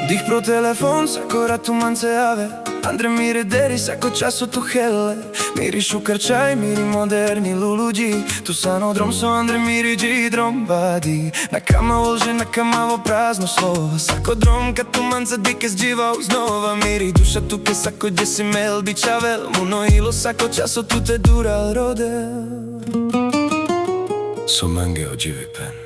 Dých pro telefon, akorát tu mance ave Andre mire deris, ako času tu hele Miri šukar čaj, miri moderni luluđi Tu sano drom so Andre miri dži drom badi Na kamavo lže, na kamavo prazno slovo Sako drom, kad tu manca dike zđivao znova Miri duša tu ke sako gdje si mel bičavel Muno ilo sako časo tu te dural rode So mange ođivi pen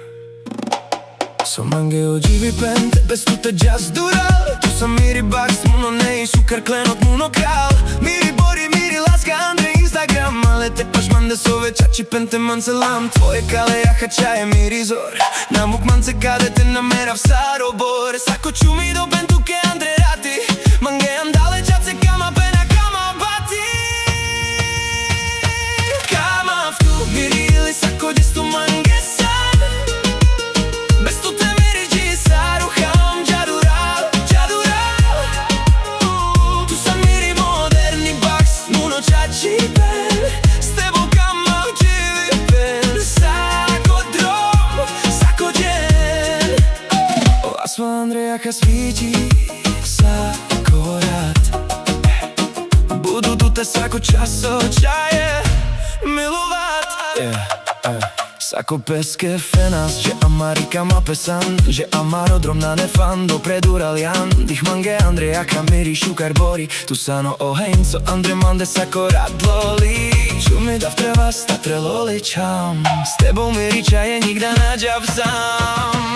So mange ođivi pen, bez tu te jazz dural Tu sam miri baks, muno ne i šukar klenot, muno kral Miri bori, miri laska, Andre Instagram Ale te paš mande sove čači pen te mance lam Tvoje kale jaha čaje miri zor Namuk mance kade te namerav sarobor Sako ču mi do pen tu ke Andre rati Mange andale čace kama pena kama bati Kama tu miri ili sako gjestu mange sad Bez tu te miri dži saruham džadural, džadural Tu sam miri moderni baks, muno čači pen S tebom kama uđivi pen Sako drom, sako djen Asma Andreja sviđi sako rat Budu tu te sako časo čaje milovat Sako peske fenas, že Amarika ma pesan Že Amarodrom na nefan, do predural jan Dih mange Andreja miri šukar bori Tu sano oheň, co Andre mande sako radloli Čumi da v treva statre loličam S tebou miri čaje nikda nađav sam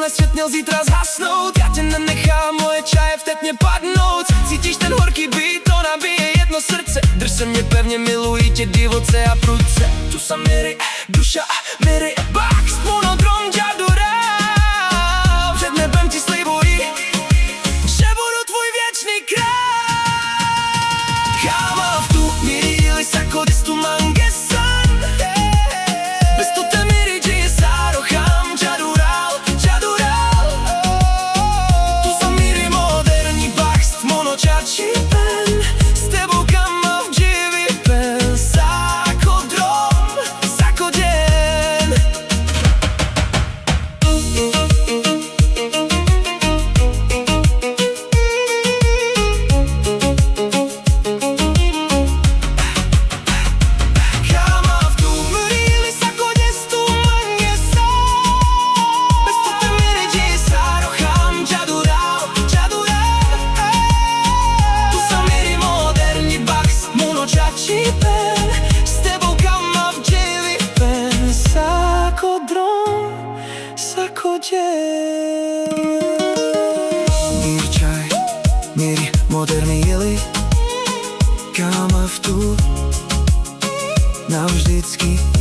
Svět měl zítra zhasnout Já tě nenechám, moje čaje v teď mě padnout Cítíš ten horký beat, to nabíje jedno srdce Drž se mě pevně, miluji tě divoce a prudce Tu sam miri, duša a miri Baks, monodrom, džadural Před nebem ti slibuji Že budu tvůj věčný král Káma v tu miri ili sako destu mange san Bez tu te miri dži sarocham džadural Čači pen, s tebou kama vđivi pen Sako drom, sako djen Kama v tu miri ili sako gjestu mange san Bez tu te miri dži saroham džadural, džadural Čači pen, s tebou kama vđivi pen Sako drom, sako djen Miri čaj, miri moderni ili Kama v tu Navždycky